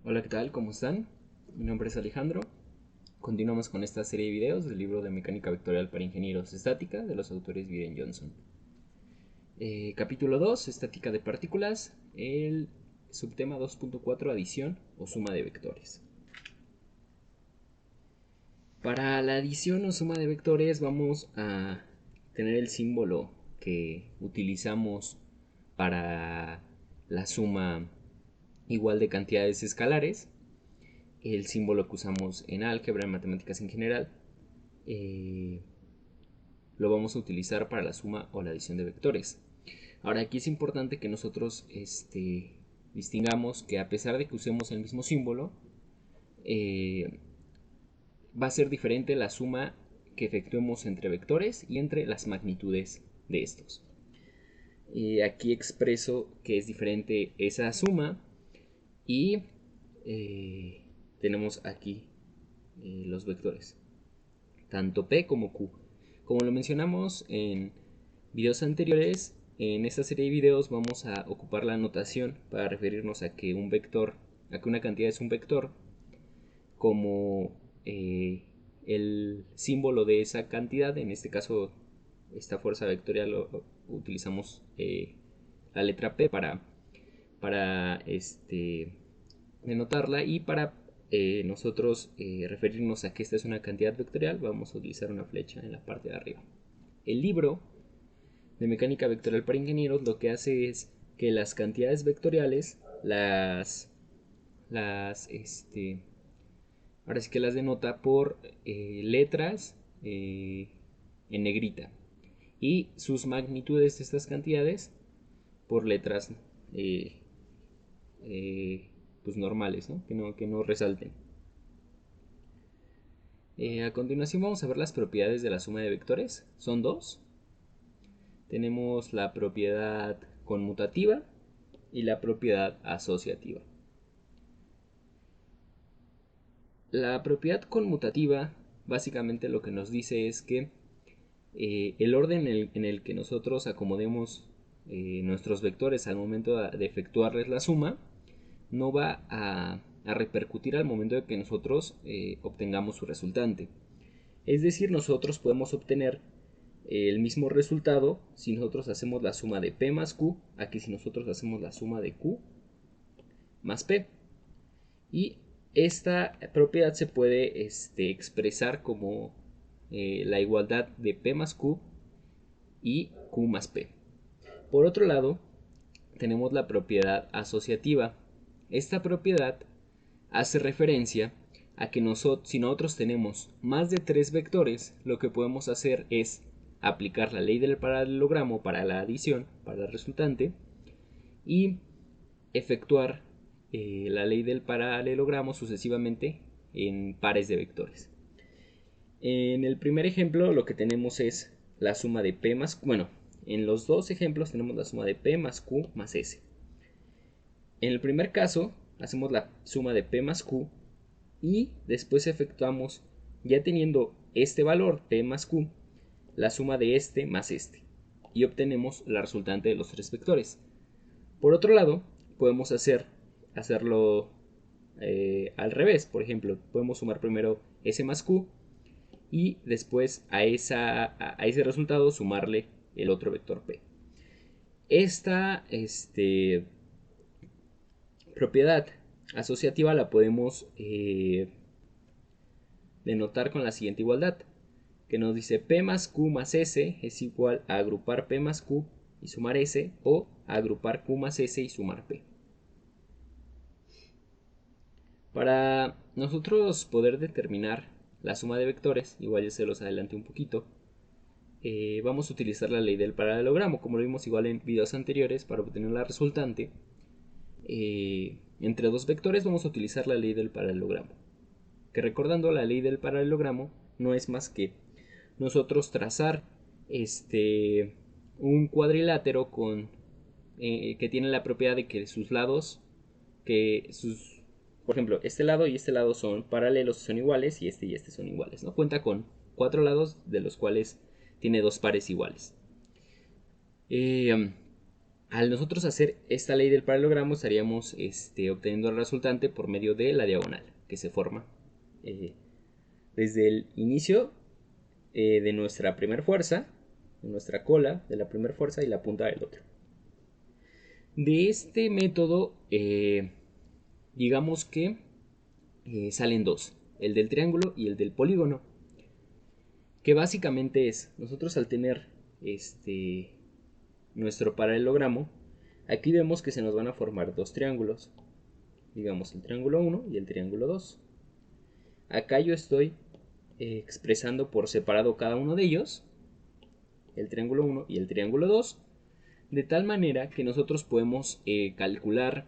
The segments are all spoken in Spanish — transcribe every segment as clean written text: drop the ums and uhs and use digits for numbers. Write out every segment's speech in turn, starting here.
Hola, ¿qué tal? ¿Cómo están? Mi nombre es Alejandro. Continuamos con esta serie de videos del libro de Mecánica Vectorial para Ingenieros Estática de los autores Viren Johnson. Capítulo 2, Estática de Partículas, el subtema 2.4, adición o suma de vectores. Para la adición o suma de vectores vamos a tener el símbolo que utilizamos para la suma igual de cantidades escalares, el símbolo que usamos en álgebra, en matemáticas en general, lo vamos a utilizar para la suma o la adición de vectores. Ahora, aquí es importante que nosotros distingamos que a pesar de que usemos el mismo símbolo, va a ser diferente la suma que efectuemos entre vectores y entre las magnitudes de estos. Aquí expreso que es diferente esa suma y tenemos aquí los vectores, tanto P como Q. Como lo mencionamos en videos anteriores, en esta serie de videos vamos a ocupar la notación para referirnos a que un vector, a que una cantidad es un vector, como el símbolo de esa cantidad. En este caso, esta fuerza vectorial utilizamos la letra P para denotarla, y para nosotros referirnos a que esta es una cantidad vectorial vamos a utilizar una flecha en la parte de arriba. El libro de Mecánica Vectorial para Ingenieros lo que hace es que las cantidades vectoriales ahora sí que las denota por letras en negrita, y sus magnitudes de estas cantidades por letras eh, pues normales, ¿no? Que no resalten. A continuación vamos a ver las propiedades de la suma de vectores. Son dos. Tenemos la propiedad conmutativa y la propiedad asociativa. La propiedad conmutativa básicamente lo que nos dice es que el orden en el que nosotros acomodemos nuestros vectores al momento de efectuarles la suma no va a repercutir al momento de que nosotros obtengamos su resultante. Es decir, nosotros podemos obtener el mismo resultado si nosotros hacemos la suma de P más Q a que si nosotros hacemos la suma de Q más P. Y esta propiedad se puede expresar como la igualdad de P más Q y Q más P. Por otro lado, tenemos la propiedad asociativa. Esta propiedad hace referencia a que si nosotros tenemos más de 3 vectores, lo que podemos hacer es aplicar la ley del paralelogramo para la adición, para la resultante, y efectuar la ley del paralelogramo sucesivamente en pares de vectores. En el primer ejemplo lo que tenemos es la suma de P más Q. Bueno, en los dos ejemplos tenemos la suma de P más Q más S. En el primer caso hacemos la suma de P más Q y después efectuamos, ya teniendo este valor P más Q, la suma de este más este, y obtenemos la resultante de los tres vectores. Por otro lado, podemos hacerlo al revés. Por ejemplo, podemos sumar primero S más Q y después a ese resultado sumarle el otro vector P. Esta propiedad asociativa la podemos denotar con la siguiente igualdad, que nos dice P más Q más S es igual a agrupar P más Q y sumar S, o a agrupar Q más S y sumar P. Para nosotros poder determinar la suma de vectores, igual ya se los adelanté un poquito, vamos a utilizar la ley del paralelogramo, como lo vimos igual en videos anteriores. Para obtener la resultante entre dos vectores vamos a utilizar la ley del paralelogramo, que, recordando, la ley del paralelogramo no es más que nosotros trazar un cuadrilátero que tiene la propiedad de que sus lados, por ejemplo, este lado y este lado son paralelos, son iguales, y este son iguales, ¿no? Cuenta con 4 lados de los cuales tiene dos pares iguales. al nosotros hacer esta ley del paralelogramo estaríamos obteniendo el resultante por medio de la diagonal que se forma desde el inicio de nuestra primera fuerza, de nuestra cola de la primera fuerza y la punta del otro. De este método, digamos que salen dos, el del triángulo y el del polígono, que básicamente es, nosotros al tener nuestro paralelogramo, aquí vemos que se nos van a formar dos triángulos, digamos el triángulo 1 y el triángulo 2. Acá yo estoy expresando por separado cada uno de ellos, el triángulo 1 y el triángulo 2, de tal manera que nosotros podemos calcular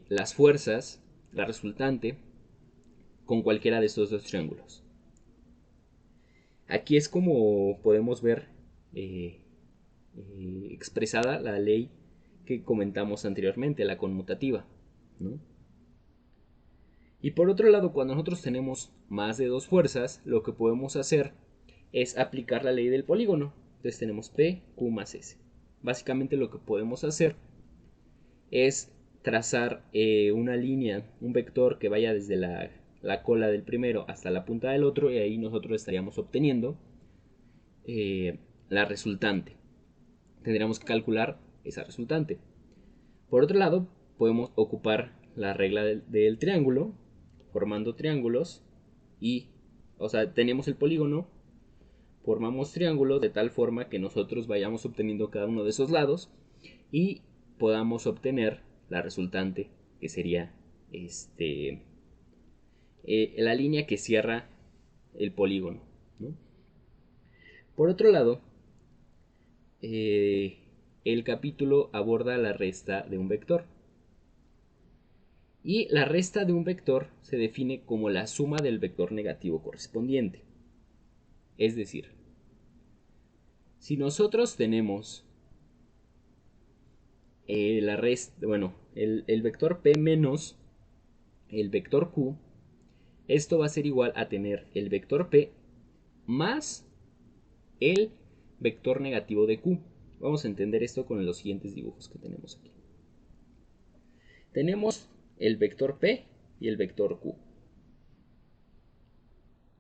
las fuerzas, la resultante, con cualquiera de estos dos triángulos. Aquí es como podemos ver expresada la ley que comentamos anteriormente, la conmutativa, ¿no? Y por otro lado, cuando nosotros tenemos más de dos fuerzas, lo que podemos hacer es aplicar la ley del polígono. Entonces tenemos P, Q más S. Básicamente lo que podemos hacer es trazar una línea, un vector que vaya desde la cola del primero hasta la punta del otro, y ahí nosotros estaríamos obteniendo la resultante. Tendríamos que calcular esa resultante. Por otro lado, podemos ocupar la regla del triángulo, formando triángulos y, o sea, tenemos el polígono, formamos triángulos de tal forma que nosotros vayamos obteniendo cada uno de esos lados y podamos obtener la resultante, que sería la línea que cierra el polígono, ¿no? Por otro lado, el capítulo aborda la resta de un vector. Y la resta de un vector se define como la suma del vector negativo correspondiente. Es decir, si nosotros tenemos el vector P menos el vector Q, esto va a ser igual a tener el vector P más el vector negativo de Q. Vamos a entender esto con los siguientes dibujos que tenemos aquí. Tenemos el vector P y el vector Q.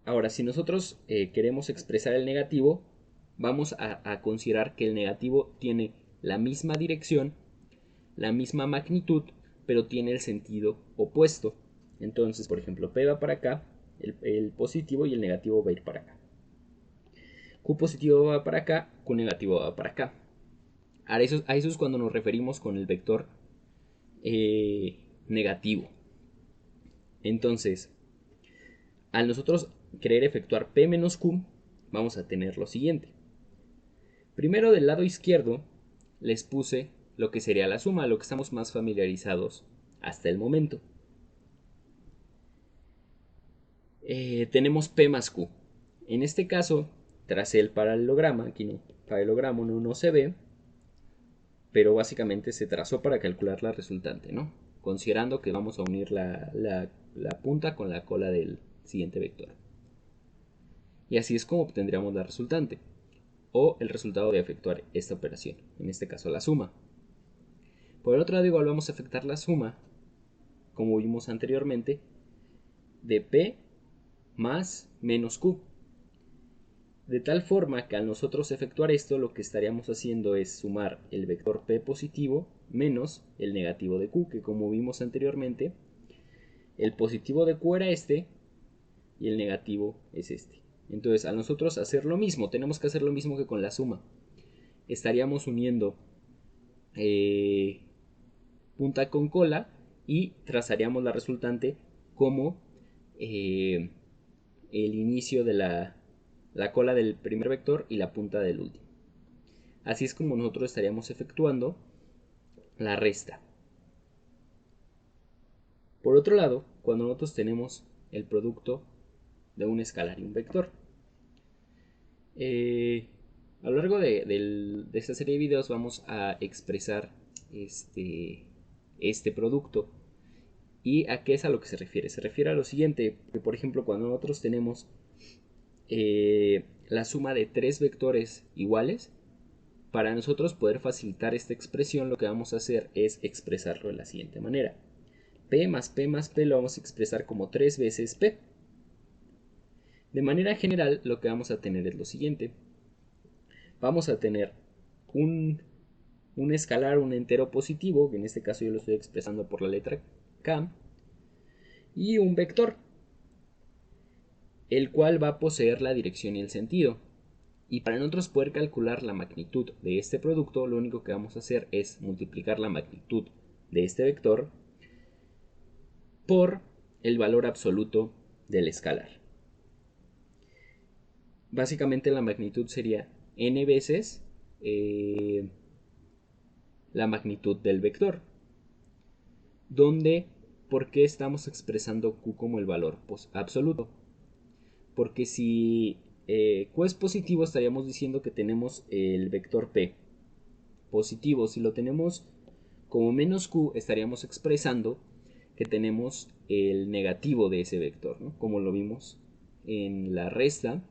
Ahora, si nosotros queremos expresar el negativo, vamos a considerar que el negativo tiene la misma dirección, la misma magnitud, pero tiene el sentido opuesto. Entonces, por ejemplo, P va para acá, el positivo, y el negativo va a ir para acá. Q positivo va para acá, Q negativo va para acá. A eso es cuando nos referimos con el vector negativo. Entonces, al nosotros querer efectuar P menos Q, vamos a tener lo siguiente. Primero, del lado izquierdo les puse lo que sería la suma, lo que estamos más familiarizados hasta el momento. Tenemos P más Q. En este caso, tracé el paralelograma, aquí no, paralelogramo no se ve, pero básicamente se trazó para calcular la resultante, ¿no? Considerando que vamos a unir la punta con la cola del siguiente vector. Y así es como obtendríamos la resultante, o el resultado de efectuar esta operación, en este caso la suma. Por el otro lado, igual vamos a efectuar la suma, como vimos anteriormente, de P más menos Q. De tal forma que al nosotros efectuar esto, lo que estaríamos haciendo es sumar el vector P positivo menos el negativo de Q, que como vimos anteriormente, el positivo de Q era este y el negativo es este. Entonces, al nosotros hacer lo mismo, tenemos que hacer lo mismo que con la suma. Estaríamos uniendo punta con cola y trazaríamos la resultante como el inicio de la cola del primer vector y la punta del último. Así es como nosotros estaríamos efectuando la resta. Por otro lado, cuando nosotros tenemos el producto de un escalar y un vector, a lo largo de esta serie de videos vamos a expresar este producto. ¿Y a qué es a lo que se refiere? Se refiere a lo siguiente, que por ejemplo cuando nosotros tenemos la suma de tres vectores iguales, para nosotros poder facilitar esta expresión, lo que vamos a hacer es expresarlo de la siguiente manera. P más P lo vamos a expresar como 3 veces P. De manera general, lo que vamos a tener es lo siguiente. Vamos a tener un escalar, un entero positivo, que en este caso yo lo estoy expresando por la letra K, y un vector, el cual va a poseer la dirección y el sentido. Y para nosotros poder calcular la magnitud de este producto, lo único que vamos a hacer es multiplicar la magnitud de este vector por el valor absoluto del escalar. Básicamente la magnitud sería n veces la magnitud del vector. Donde, ¿por qué estamos expresando Q como el valor absoluto? Porque si Q es positivo, estaríamos diciendo que tenemos el vector P positivo. Si lo tenemos como menos Q, estaríamos expresando que tenemos el negativo de ese vector, ¿no? Como lo vimos en la resta.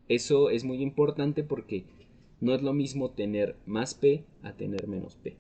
Eso es muy importante porque no es lo mismo tener más P a tener menos P.